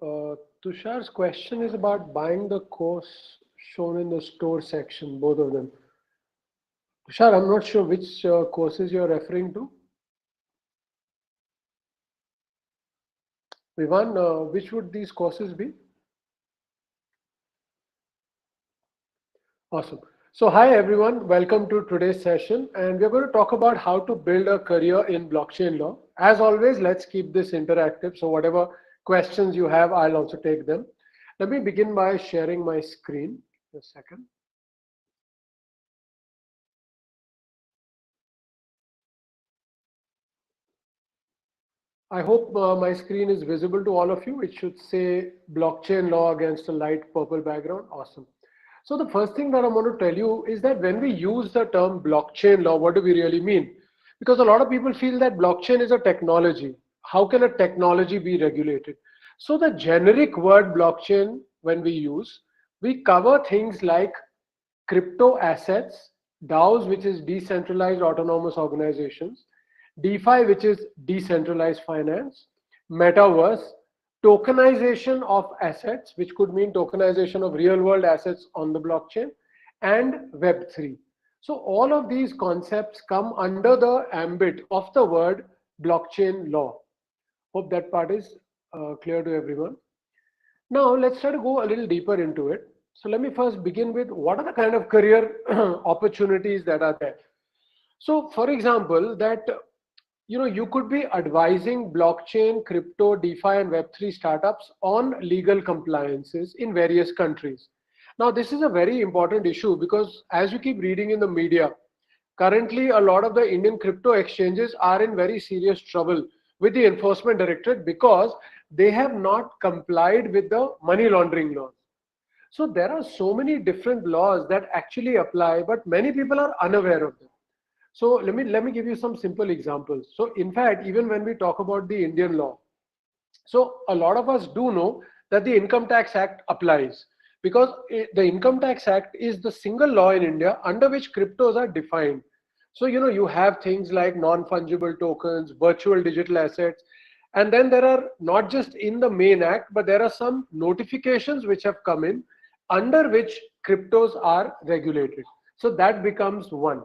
Tushar's question is about buying the course shown in the store section, both of them. Tushar, I'm not sure which courses you're referring to. Vivan, which would these courses be? Awesome. So hi everyone, welcome to today's session, and we're going to talk about how to build a career in blockchain law. As always, let's keep this interactive. So whatever questions you have, I'll also take them. Let me begin by sharing my screen. Just a second. I hope my screen is visible to all of you. It should say blockchain law against a light purple background. Awesome. So the first thing that I want to tell you is that when we use the term blockchain law, what do we really mean? Because a lot of people feel that blockchain is a technology. How can a technology be regulated? So the generic word blockchain, when we use, we cover things like crypto assets, DAOs, which is decentralized autonomous organizations, DeFi, which is decentralized finance, Metaverse, tokenization of assets, which could mean tokenization of real world assets on the blockchain, and Web3. So all of these concepts come under the ambit of the word blockchain law. Hope that part is clear to everyone. Now let's try to go a little deeper into it. So let me first begin with what are the kind of career opportunities that are there. So for example, that you could be advising blockchain, crypto, DeFi, and Web3 startups on legal compliances in various countries. Now, this is a very important issue because as you keep reading in the media, currently a lot of the Indian crypto exchanges are in very serious trouble with the enforcement directorate because they have not complied with the money laundering laws. So there are so many different laws that actually apply, but many people are unaware of them. So let me give you some simple examples. So in fact, even when we talk about the Indian law, so a lot of us do know that the Income Tax Act applies because the Income Tax Act is the single law in India under which cryptos are defined. So you have things like non-fungible tokens, virtual digital assets, and then there are not just in the main act, but there are some notifications which have come in under which cryptos are regulated. So that becomes one.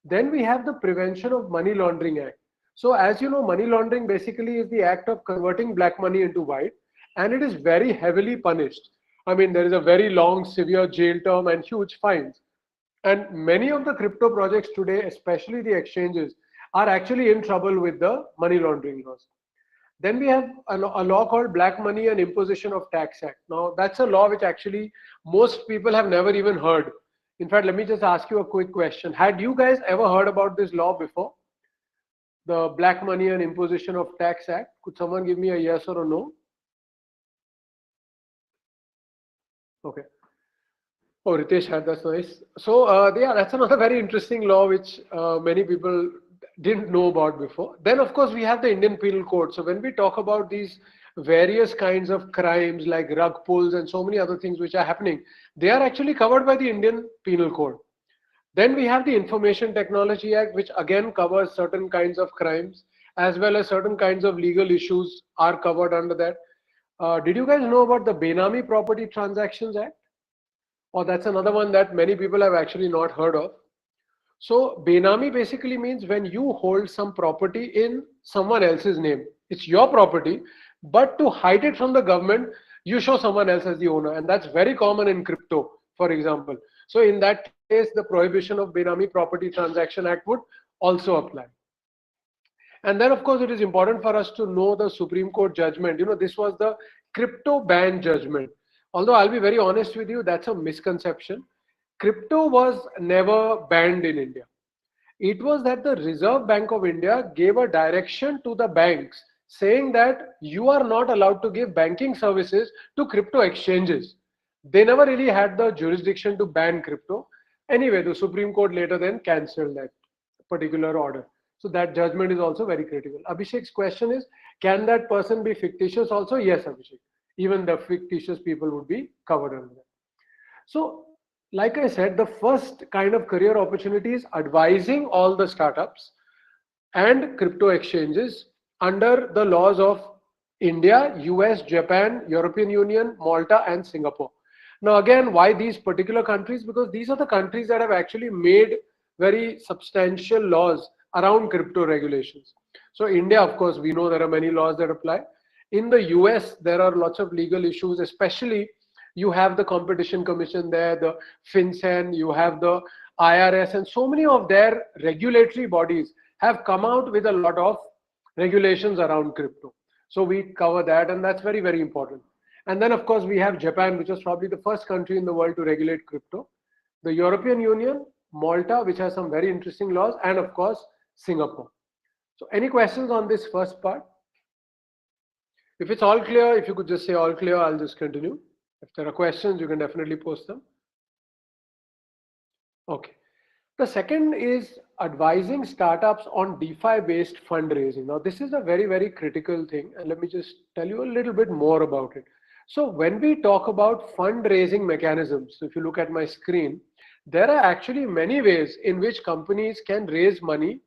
Then we have the Prevention of Money Laundering Act. So as you know, money laundering basically is the act of converting black money into white, and it is very heavily punished. I mean, there is a very long, severe jail term and huge fines. And many of the crypto projects today, especially the exchanges, are actually in trouble with the money laundering laws. Then we have a law called Black Money and Imposition of Tax Act. Now, that's a law which actually most people have never even heard. In fact, let me just ask you a quick question. Had you guys ever heard about this law before? The Black Money and Imposition of Tax Act? Could someone give me a yes or a no? Okay. Oh, Ritesh had, that's nice. So yeah, that's another very interesting law which many people didn't know about before. Then of course we have the Indian Penal Code. So when we talk about these various kinds of crimes like rug pulls and so many other things which are happening, they are actually covered by the Indian Penal Code. Then we have the Information Technology Act, which again covers certain kinds of crimes as well as certain kinds of legal issues are covered under that. Did you guys know about the Benami Property Transactions Act? Or that's another one that many people have actually not heard of. So Benami basically means when you hold some property in someone else's name. It's your property, but to hide it from the government, you show someone else as the owner. And that's very common in crypto, for example. So in that case, the prohibition of Benami Property Transaction Act would also apply. And then of course, it is important for us to know the Supreme Court judgment. This was the crypto ban judgment. Although I'll be very honest with you, that's a misconception. Crypto was never banned in India. It was that the Reserve Bank of India gave a direction to the banks saying that you are not allowed to give banking services to crypto exchanges. They never really had the jurisdiction to ban crypto. Anyway, the Supreme Court later then cancelled that particular order. So that judgment is also very critical. Abhishek's question is, can that person be fictitious also? Yes, Abhishek. Even the fictitious people would be covered under that. So like I said, the first kind of career opportunity is advising all the startups and crypto exchanges under the laws of India, US, Japan, European Union, Malta, and Singapore. Now, again, why these particular countries? Because these are the countries that have actually made very substantial laws around crypto regulations. So, India, of course, we know there are many laws that apply. In the US, there are lots of legal issues, especially you have the Competition Commission there, the FinCEN, you have the IRS, and so many of their regulatory bodies have come out with a lot of regulations around crypto. So we cover that, and that's very, very important. And then, of course, we have Japan, which was probably the first country in the world to regulate crypto, the European Union, Malta, which has some very interesting laws, and of course, Singapore. So any questions on this first part? If it's all clear, if you could just say all clear, I'll just continue. If there are questions, you can definitely post them. Okay. The second is advising startups on DeFi-based fundraising. Now, this is a very, very critical thing, and let me just tell you a little bit more about it. So when we talk about fundraising mechanisms, so if you look at my screen, there are actually many ways in which companies can raise money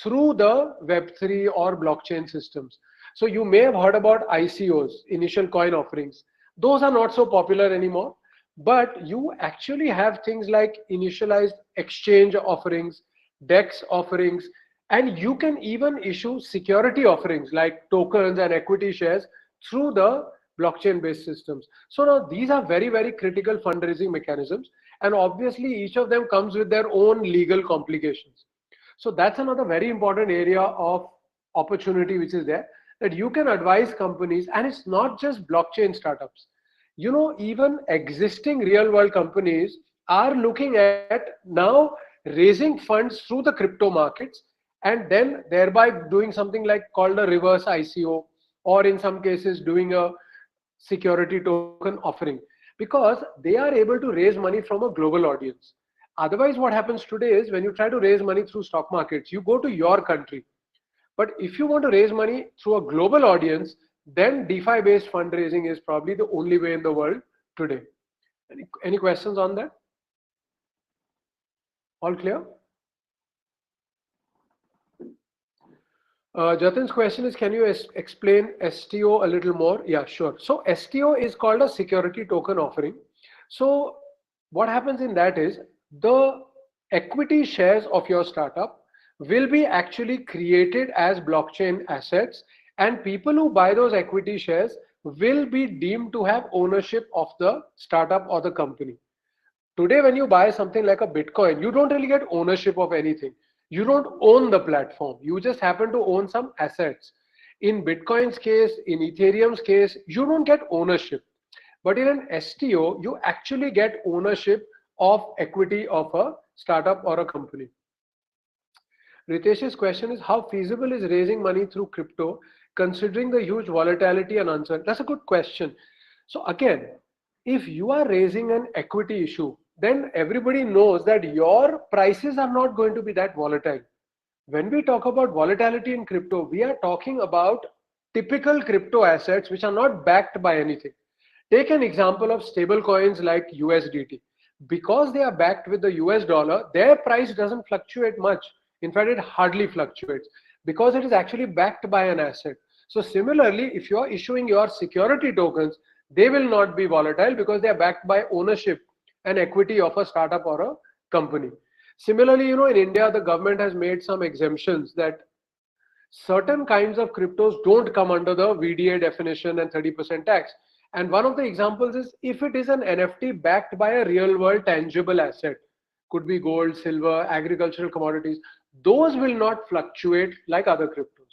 through the Web3 or blockchain systems. So you may have heard about ICOs, initial coin offerings. Those are not so popular anymore, but you actually have things like initialized exchange offerings, DEX offerings, and you can even issue security offerings like tokens and equity shares through the blockchain-based systems. So now these are very, very critical fundraising mechanisms, and obviously each of them comes with their own legal complications. So that's another very important area of opportunity which is there, that you can advise companies, and it's not just blockchain startups. You know, even existing real world companies are looking at now raising funds through the crypto markets, and then thereby doing something like called a reverse ICO, or in some cases doing a security token offering, because they are able to raise money from a global audience. Otherwise, what happens today is when you try to raise money through stock markets, you go to your country. But if you want to raise money through a global audience, then DeFi-based fundraising is probably the only way in the world today. Any questions on that? All clear? Jatin's question is, can you explain STO a little more? Yeah, sure. So STO is called a security token offering. So what happens in that is the equity shares of your startup will be actually created as blockchain assets, and people who buy those equity shares will be deemed to have ownership of the startup or the company. Today, when you buy something like a Bitcoin, you don't really get ownership of anything. You don't own the platform. You just happen to own some assets. In Bitcoin's case, in Ethereum's case, you don't get ownership. But in an STO, you actually get ownership of equity of a startup or a company. Ritesh's question is, how feasible is raising money through crypto considering the huge volatility and uncertainty? That's a good question. So again, if you are raising an equity issue, then everybody knows that your prices are not going to be that volatile. When we talk about volatility in crypto, we are talking about typical crypto assets which are not backed by anything. Take an example of stable coins like USDT. Because they are backed with the US dollar, their price doesn't fluctuate much. In fact, it hardly fluctuates because it is actually backed by an asset. So similarly, if you're issuing your security tokens, they will not be volatile because they are backed by ownership and equity of a startup or a company. Similarly, you know, in India, the government has made some exemptions that certain kinds of cryptos don't come under the VDA definition and 30% tax. And one of the examples is if it is an NFT backed by a real world tangible asset, could be gold, silver, agricultural commodities, those will not fluctuate like other cryptos.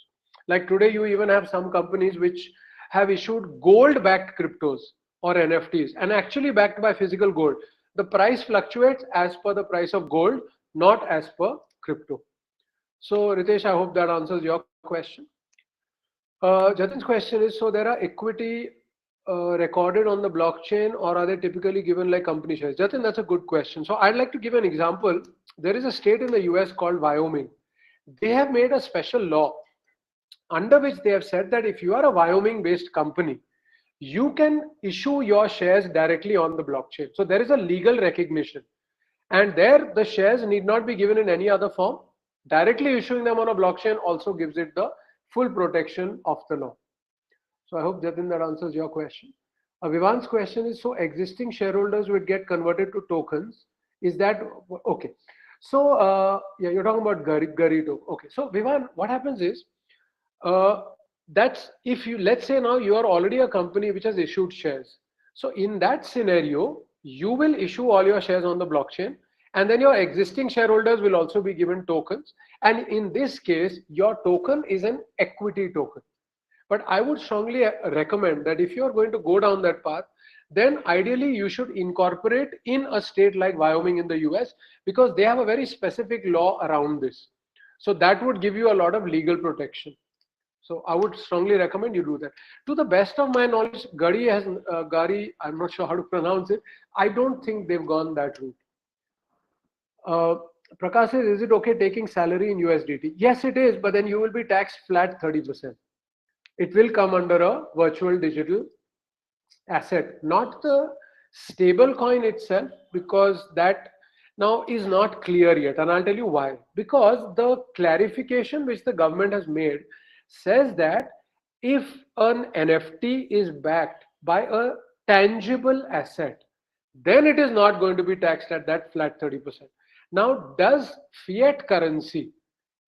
Like today, you even have some companies which have issued gold backed cryptos or NFTs and actually backed by physical gold. The price fluctuates as per the price of gold, not as per crypto. So Ritesh, I hope that answers your question. Jatin's question is, so there are equity recorded on the blockchain, or are they typically given like company shares? Jatin, that's a good question. So I'd like to give an example. There is a state in the US called Wyoming. They have made a special law under which they have said that if you are a Wyoming based company, you can issue your shares directly on the blockchain. So there is a legal recognition, and there the shares need not be given in any other form. Directly issuing them on a blockchain also gives it the full protection of the law. So I hope, Jatin, that answers your question. Vivan's question is, so existing shareholders would get converted to tokens. Is that okay? So yeah, you're talking about Gari token. Okay. So Vivan, what happens is, uh, that's if you, let's say now you are already a company which has issued shares. So in that scenario, you will issue all your shares on the blockchain, and then your existing shareholders will also be given tokens. And in this case, your token is an equity token. But I would strongly recommend that if you are going to go down that path, then ideally you should incorporate in a state like Wyoming in the US, because they have a very specific law around this. So that would give you a lot of legal protection. So I would strongly recommend you do that. To the best of my knowledge, Gari, I'm not sure how to pronounce it. I don't think they've gone that route. Uh, Prakash says, is it okay taking salary in USDT? Yes, it is, but then you will be taxed flat 30%. It will come under a virtual digital asset, not the stable coin itself, because that now is not clear yet. And I'll tell you why. Because the clarification which the government has made says that if an NFT is backed by a tangible asset, then it is not going to be taxed at that flat 30%. Now, does fiat currency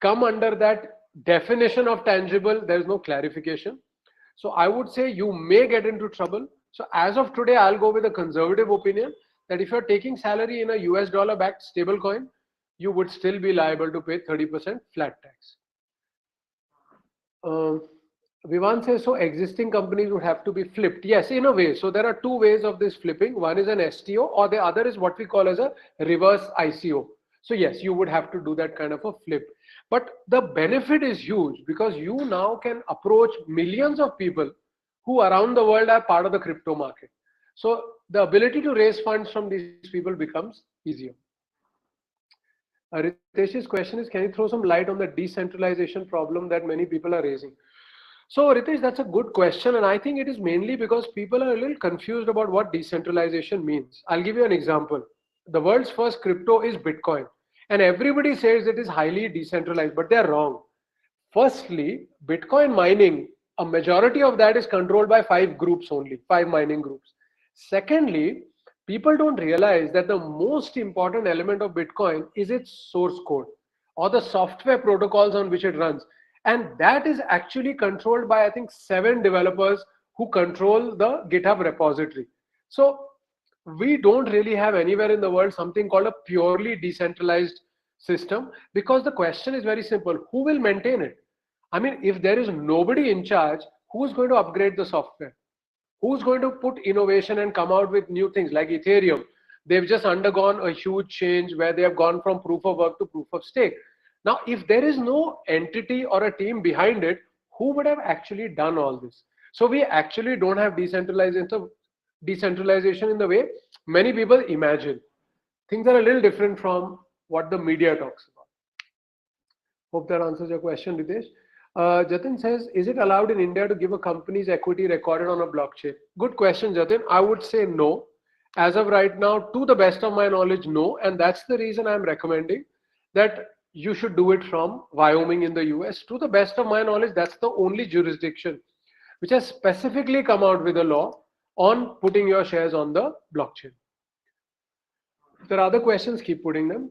come under that definition of tangible? There is no clarification. So I would say you may get into trouble. So as of today, I'll go with a conservative opinion that if you're taking salary in a US dollar backed stable coin, you would still be liable to pay 30% flat tax. Um, Vivan says, so existing companies would have to be flipped. Yes, in a way. So there are two ways of this flipping. One is an STO, or the other is what we call as a reverse ICO. So yes, you would have to do that kind of a flip. But the benefit is huge, because you now can approach millions of people who around the world are part of the crypto market. So the ability to raise funds from these people becomes easier. Ritesh's question is, can you throw some light on the decentralization problem that many people are raising? So Ritesh, that's a good question, and I think it is mainly because people are a little confused about what decentralization means. I'll give you an example. The world's first crypto is Bitcoin, and everybody says it is highly decentralized, but they're wrong. Firstly, Bitcoin mining, a majority of that is controlled by five groups only, five mining groups. Secondly, people don't realize that the most important element of Bitcoin is its source code, or the software protocols on which it runs. And that is actually controlled by, I think, 7 developers who control the GitHub repository. So we don't really have anywhere in the world something called a purely decentralized system, because the question is very simple: who will maintain it? I mean, if there is nobody in charge, who's going to upgrade the software? Who's going to put innovation and come out with new things like Ethereum? They've just undergone a huge change where they have gone from proof of work to proof of stake. Now, if there is no entity or a team behind it, who would have actually done all this? So we actually don't have decentralization in the way many people imagine. Things are a little different from what the media talks about. Hope that answers your question, Ritesh. Jatin says, is it allowed in India to give a company's equity recorded on a blockchain? Good question, Jatin. I would say no. As of right now, to the best of my knowledge, no. And that's the reason I'm recommending that you should do it from Wyoming in the US. To the best of my knowledge, that's the only jurisdiction which has specifically come out with a law on putting your shares on the blockchain. If there are other questions, keep putting them.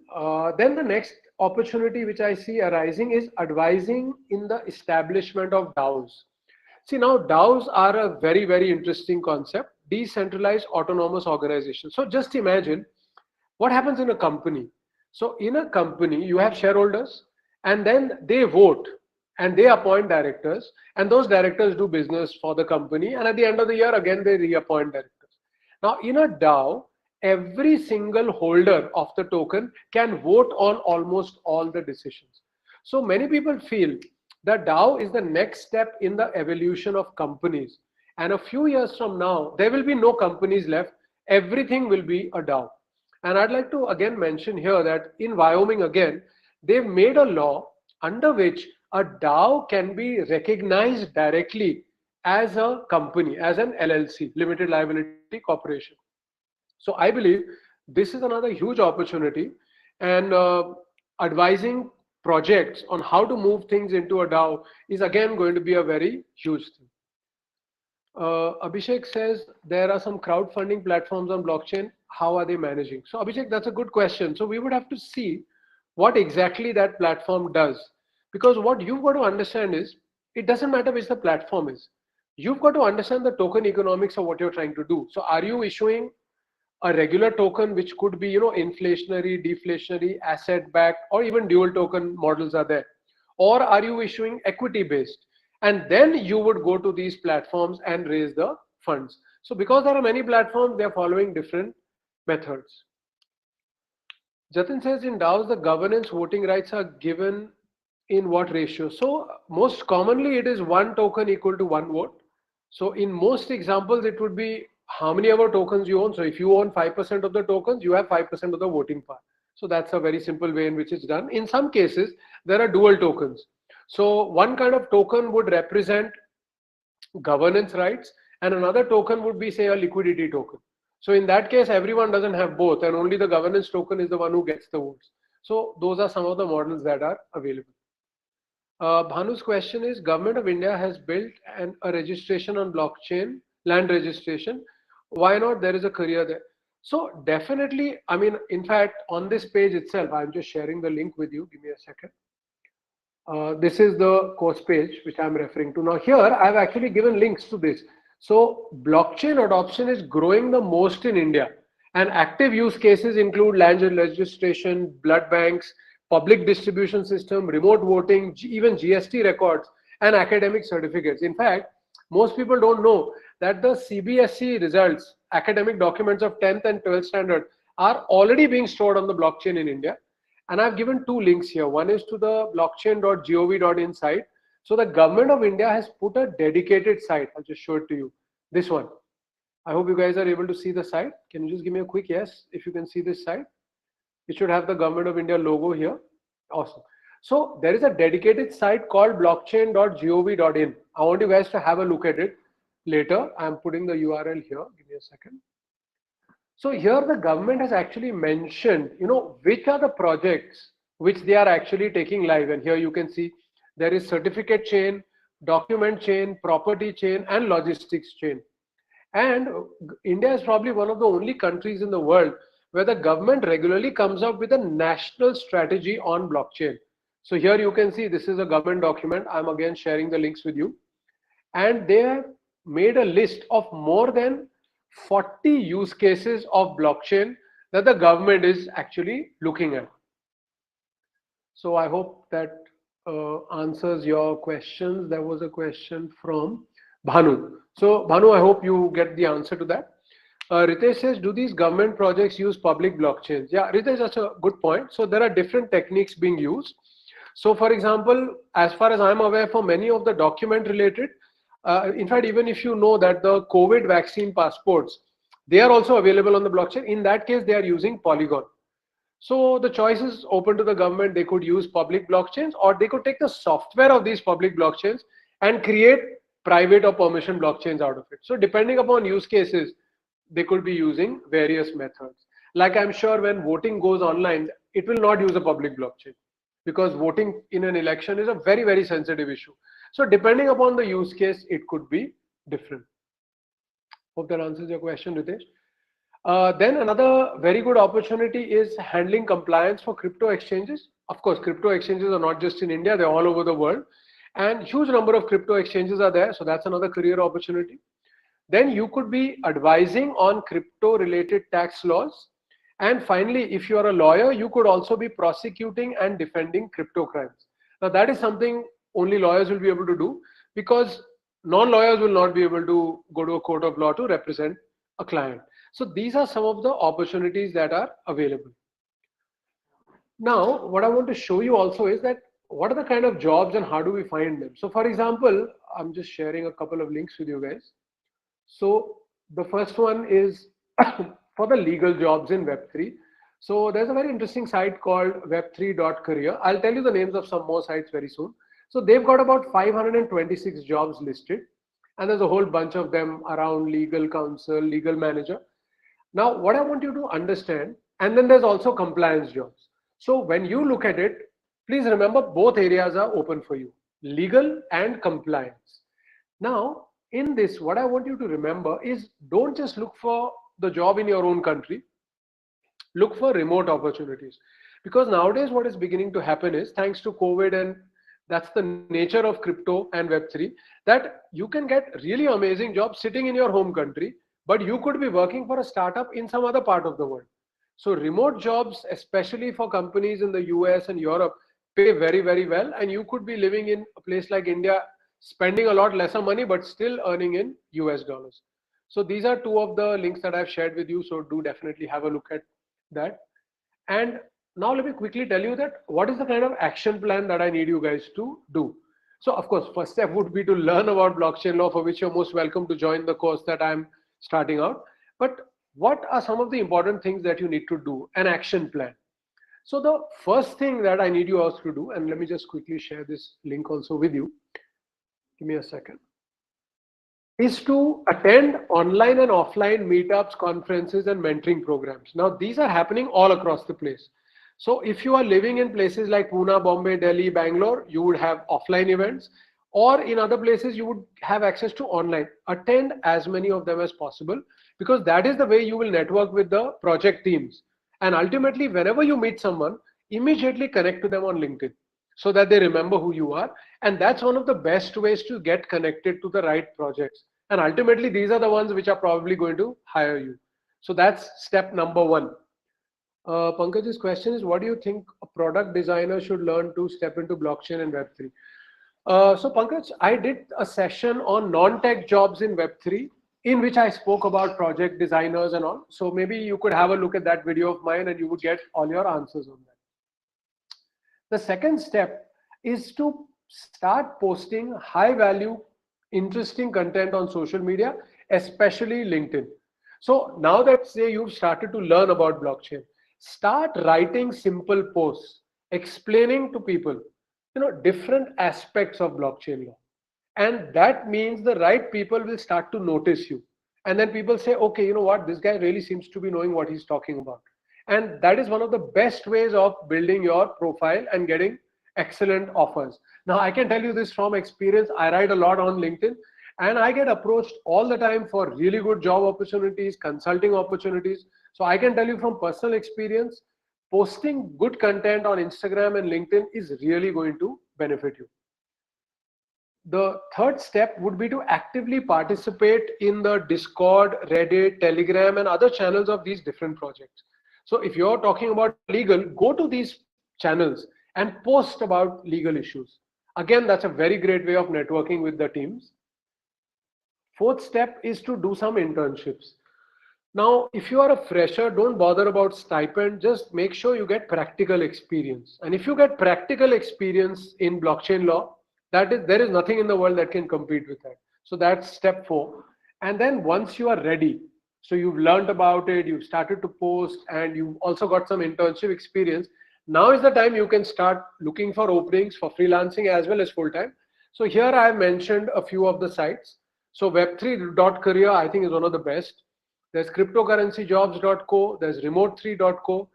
Then the next opportunity which I see arising is advising in the establishment of DAOs. See, now DAOs are a very, very interesting concept, decentralized autonomous organization. So just imagine what happens in a company. So in a company, you have shareholders, and then they vote and they appoint directors, and those directors do business for the company, and at the end of the year, again, they reappoint directors. Now, in a DAO, every single holder of the token can vote on almost all the decisions. So many people feel that DAO is the next step in the evolution of companies. And a few years from now, there will be no companies left. Everything will be a DAO. And I'd like to again mention here that in Wyoming, again, they've made a law under which a DAO can be recognized directly as a company, as an LLC, limited liability corporation. So I believe this is another huge opportunity, and advising projects on how to move things into a DAO is again going to be a very huge thing. Abhishek says there are some crowdfunding platforms on blockchain. How are they managing? So Abhishek, that's a good question. So we would have to see what exactly that platform does. Because what you've got to understand is it doesn't matter which the platform is. You've got to understand the token economics of what you're trying to do. So are you issuing a regular token which could be inflationary, deflationary, asset backed, or even dual token models are there, or are you issuing equity based? And then you would go to these platforms and raise the funds. So because there are many platforms, they are following different methods. Jatin says in DAOs the governance voting rights are given in what ratio? So most commonly it is one token equal to one vote. So in most examples, it would be how many ever tokens you own. So if you own 5% of the tokens, you have 5% of the voting power. So that's a very simple way in which it's done. In some cases, there are dual tokens. So one kind of token would represent governance rights, and another token would be, say, a liquidity token. So in that case, everyone doesn't have both, and only the governance token is the one who gets the votes. So those are some of the models that are available. Bhanu's question is, Government of India has built a registration on blockchain, land registration. Why not? There is a career there. So definitely, I mean, in fact, on this page itself, I'm just sharing the link with you. Give me a second. This is the course page which I'm referring to. Now here, I've actually given links to this. So blockchain adoption is growing the most in India, and active use cases include land registration, blood banks, public distribution system, remote voting, even GST records, and academic certificates. In fact, most people don't know that the CBSE results, academic documents of 10th and 12th standard, are already being stored on the blockchain in India. And I've given two links here. One is to the blockchain.gov.in site. So the government of India has put a dedicated site. I'll just show it to you. This one. I hope you guys are able to see the site. Can you just give me a quick yes if you can see this site? It should have the government of India logo here. Awesome. So there is a dedicated site called blockchain.gov.in. I want you guys to have a look at it later. I'm putting the URL here. Give me a second. So here the government has actually mentioned, which are the projects which they are actually taking live. And here you can see there is certificate chain, document chain, property chain, and logistics chain. And India is probably one of the only countries in the world where the government regularly comes up with a national strategy on blockchain. So here you can see this is a government document. I'm again sharing the links with you. And they have made a list of more than 40 use cases of blockchain that the government is actually looking at. So I hope that answers your questions. There was a question from Bhanu. So Bhanu, I hope you get the answer to that. Ritesh says, do these government projects use public blockchains? Yeah, Ritesh, that's a good point. So there are different techniques being used. So for example, as far as I'm aware, for many of the document related, in fact, even if you know that the COVID vaccine passports, they are also available on the blockchain. In that case, they are using Polygon. So the choice is open to the government. They could use public blockchains, or they could take the software of these public blockchains and create private or permission blockchains out of it. So depending upon use cases, they could be using various methods. Like I'm sure when voting goes online, it will not use a public blockchain because voting in an election is a very, very sensitive issue. So depending upon the use case, it could be different. Hope that answers your question, Ritesh. Then another very good opportunity is handling compliance for crypto exchanges. Of course, crypto exchanges are not just in India, they're all over the world. And huge number of crypto exchanges are there. So that's another career opportunity. Then you could be advising on crypto related tax laws. And finally, if you are a lawyer, you could also be prosecuting and defending crypto crimes. Now that is something only lawyers will be able to do, because non-lawyers will not be able to go to a court of law to represent a client. So these are some of the opportunities that are available. Now, what I want to show you also is that what are the kind of jobs and how do we find them? So for example, I'm just sharing a couple of links with you guys. So the first one is for the legal jobs in Web3. So there's a very interesting site called web3.career. I'll tell you the names of some more sites very soon. So they've got about 526 jobs listed, and there's a whole bunch of them around legal counsel, legal manager. Now, what I want you to understand, and then there's also compliance jobs. So when you look at it, please remember both areas are open for you, legal and compliance. Now, in this, what I want you to remember is don't just look for the job in your own country, look for remote opportunities. Because nowadays, what is beginning to happen is, thanks to COVID, and that's the nature of crypto and Web3, that you can get really amazing jobs sitting in your home country, but you could be working for a startup in some other part of the world. So, remote jobs, especially for companies in the US and Europe, pay very, very well. And you could be living in a place like India, spending a lot lesser money, but still earning in US dollars. So, these are two of the links that I've shared with you. So, do definitely have a look at that. And now let me quickly tell you that what is the kind of action plan that I need you guys to do. So of course, first step would be to learn about blockchain law, for which you're most welcome to join the course that I'm starting out. But what are some of the important things that you need to do? An action plan. So the first thing that I need you also to do, and let me just quickly share this link also with you. Give me a second. Is to attend online and offline meetups, conferences, and mentoring programs. Now, these are happening all across the place. So, if you are living in places like Pune, Bombay, Delhi, Bangalore, you would have offline events, or in other places, you would have access to online. Attend as many of them as possible, because that is the way you will network with the project teams. And ultimately, whenever you meet someone, immediately connect to them on LinkedIn so that they remember who you are. And that's one of the best ways to get connected to the right projects. And ultimately, these are the ones which are probably going to hire you. So that's step number one. Pankaj's question is, what do you think a product designer should learn to step into blockchain and Web3? So Pankaj, I did a session on non-tech jobs in Web3 in which I spoke about project designers and all. So maybe you could have a look at that video of mine and you would get all your answers on that. The second step is to start posting high value, interesting content on social media, especially LinkedIn. So now that say you've started to learn about blockchain, start writing simple posts explaining to people, different aspects of blockchain law. And that means the right people will start to notice you. And then people say, okay, you know what, this guy really seems to be knowing what he's talking about. And that is one of the best ways of building your profile and getting excellent offers. Now, I can tell you this from experience. I write a lot on LinkedIn and I get approached all the time for really good job opportunities, consulting opportunities. So I can tell you from personal experience, posting good content on Instagram and LinkedIn is really going to benefit you. The third step would be to actively participate in the Discord, Reddit, Telegram, and other channels of these different projects. So if you're talking about legal, go to these channels and post about legal issues. Again, that's a very great way of networking with the teams. Fourth step is to do some internships. Now, if you are a fresher, don't bother about stipend, just make sure you get practical experience. And if you get practical experience in blockchain law, there is nothing in the world that can compete with that. So that's step 4. And then once you are ready, so you've learned about it, you've started to post, and you've also got some internship experience, now is the time you can start looking for openings for freelancing as well as full-time. So here I have mentioned a few of the sites. So web3.career I think is one of the best. There's cryptocurrencyjobs.co, there's remote3.co.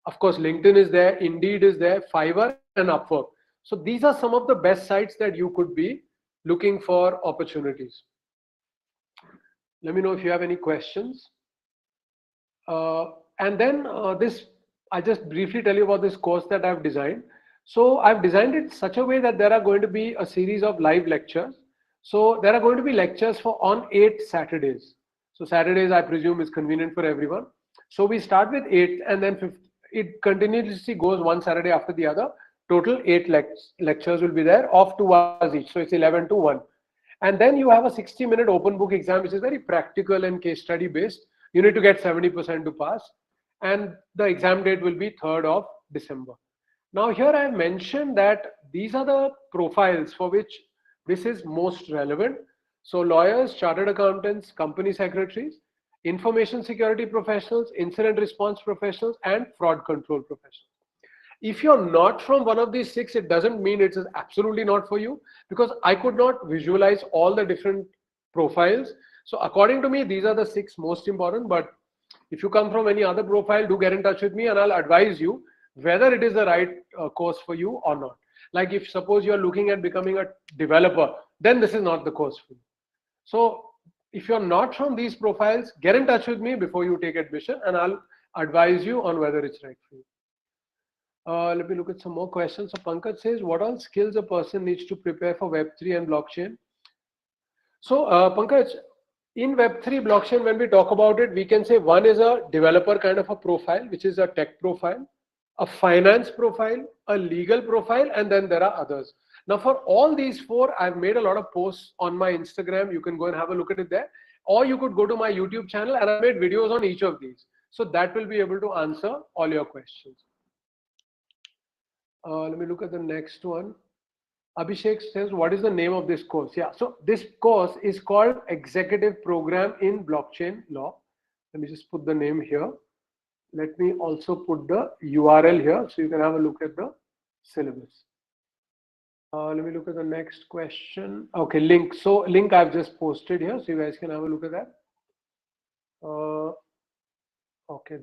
Of course, LinkedIn is there, Indeed is there, Fiverr and Upwork. So these are some of the best sites that you could be looking for opportunities. Let me know if you have any questions. And then I'll just briefly tell you about this course that I've designed. So I've designed it such a way that there are going to be a series of live lectures. So there are going to be lectures on 8 Saturdays. So Saturdays, I presume, is convenient for everyone. So we start with 8 and then it continuously goes one Saturday after the other. Total 8 lectures will be there of 2 hours each. So it's 11 to 1. And then you have a 60-minute open book exam, which is very practical and case study based. You need to get 70% to pass. And the exam date will be 3rd of December. Now here I have mentioned that these are the profiles for which this is most relevant. So lawyers, chartered accountants, company secretaries, information security professionals, incident response professionals, and fraud control professionals. If you're not from one of these 6, it doesn't mean it's absolutely not for you, because I could not visualize all the different profiles. So according to me, these are the 6 most important. But if you come from any other profile, do get in touch with me and I'll advise you whether it is the right course for you or not. Like if suppose you're looking at becoming a developer, then this is not the course for you. So if you're not from these profiles, get in touch with me before you take admission and I'll advise you on whether it's right for you. Let me look at some more questions. So Pankaj says, what all skills a person needs to prepare for Web3 and blockchain? So Pankaj, in Web3 blockchain, when we talk about it, we can say one is a developer kind of a profile, which is a tech profile, a finance profile, a legal profile, and then there are others. Now for all these four, I've made a lot of posts on my Instagram. You can go and have a look at it there. Or you could go to my YouTube channel and I made videos on each of these. So that will be able to answer all your questions. Let me look at the next one. Abhishek says, what is the name of this course? Yeah, so this course is called Executive Program in Blockchain Law. Let me just put the name here. Let me also put the URL here so you can have a look at the syllabus. Let me look at the next question. Okay, link. So link I've just posted here so you guys can have a look at that. Okay.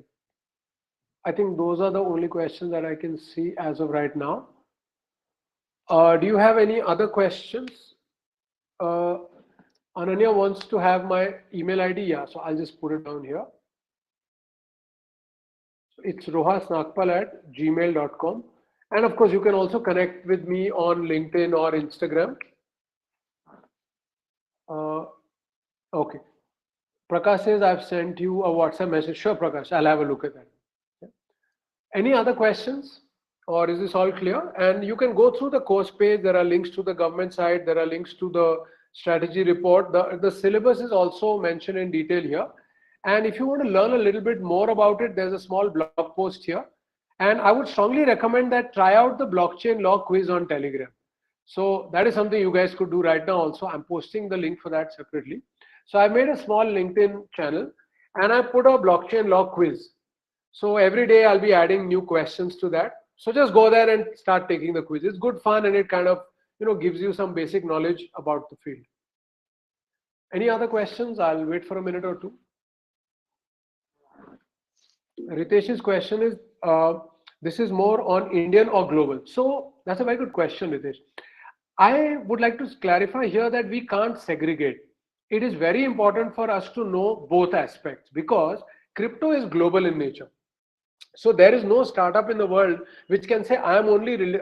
I think those are the only questions that I can see as of right now. Do you have any other questions? Ananya wants to have my email ID. Yeah, so I'll just put it down here. It's rohasnagpal@gmail.com. And of course, you can also connect with me on LinkedIn or Instagram. Okay. Prakash says, I've sent you a WhatsApp message. Sure, Prakash, I'll have a look at that. Okay. Any other questions? Or is this all clear? And you can go through the course page. There are links to the government site. There are links to the strategy report. The syllabus is also mentioned in detail here. And if you want to learn a little bit more about it, there's a small blog post here. And I would strongly recommend that try out the blockchain law quiz on Telegram. So that is something you guys could do right now also. I'm posting the link for that separately. So I made a small LinkedIn channel and I put a blockchain law quiz. So every day I'll be adding new questions to that. So just go there and start taking the quiz. It's good fun and it kind of, gives you some basic knowledge about the field. Any other questions? I'll wait for a minute or two. Ritesh's question is, this is more on Indian or global? So that's a very good question, Ritesh. I would like to clarify here that we can't segregate. It is very important for us to know both aspects because crypto is global in nature. So there is no startup in the world which can say I am only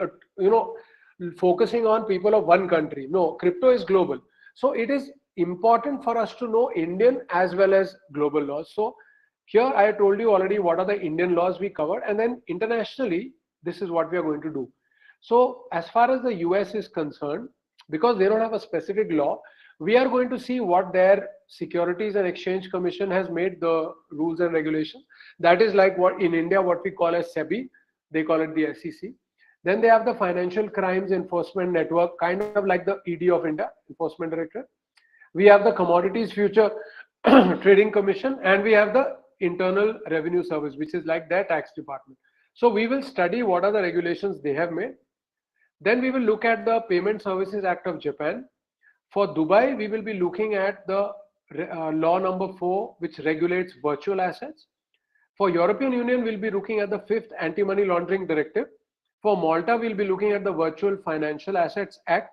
focusing on people of one country. No, crypto is global. So it is important for us to know Indian as well as global laws. So here I told you already what are the Indian laws we covered, and then internationally this is what we are going to do. So as far as the US is concerned, because they don't have a specific law, we are going to see what their Securities and Exchange Commission has made the rules and regulations. That is like what in India, what we call as SEBI, they call it the SEC. Then they have the Financial Crimes Enforcement Network, kind of like the ED of India, Enforcement Directorate. We have the Commodities Future Trading Commission, and we have the Internal Revenue Service, which is like their tax department. So we will study what are the regulations they have made. Then we will look at the Payment Services Act of Japan. For Dubai, we will be looking at the law number 4, which regulates virtual assets. For European Union, we'll be looking at the 5th Anti-Money Laundering Directive. For Malta, we'll be looking at the Virtual Financial Assets Act.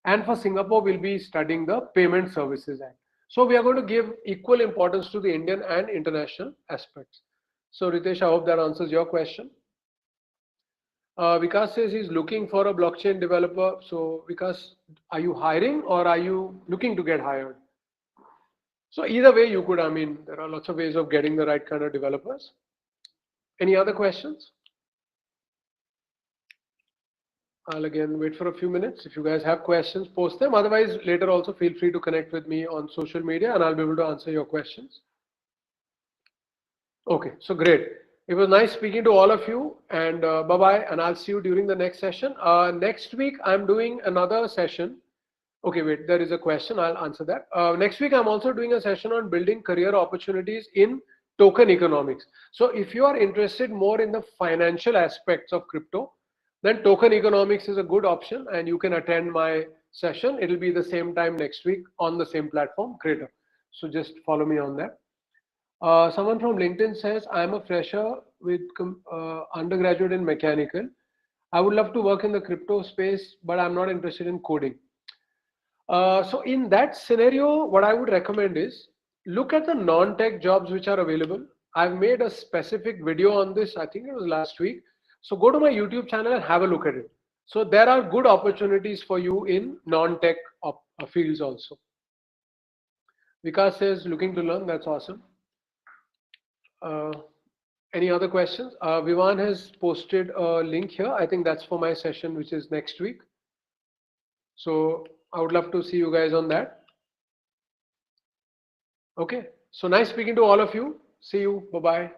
And for Singapore, we'll be studying the Payment Services Act. So we are going to give equal importance to the Indian and international aspects. So Ritesh, I hope that answers your question. Vikas says he's looking for a blockchain developer. So Vikas, are you hiring or are you looking to get hired? So either way you could, there are lots of ways of getting the right kind of developers. Any other questions? I'll again wait for a few minutes. If you guys have questions, post them. Otherwise, later also feel free to connect with me on social media and I'll be able to answer your questions. Okay, so great. It was nice speaking to all of you and bye-bye, and I'll see you during the next session. Next week, I'm doing another session. Okay, wait, there is a question. I'll answer that. Next week, I'm also doing a session on building career opportunities in token economics. So if you are interested more in the financial aspects of crypto, then token economics is a good option and you can attend my session. It'll be the same time next week on the same platform, Creator. So just follow me on that. Someone from LinkedIn says, I'm a fresher with undergraduate in mechanical. I would love to work in the crypto space, but I'm not interested in coding. So in that scenario, what I would recommend is look at the non-tech jobs which are available. I've made a specific video on this, I think it was last week. So go to my YouTube channel and have a look at it. So there are good opportunities for you in non-tech fields also. Vikas says looking to learn, that's awesome. Any other questions? Vivan has posted a link here. I think that's for my session, which is next week. So I would love to see you guys on that. Okay. So nice speaking to all of you. See you. Bye-bye.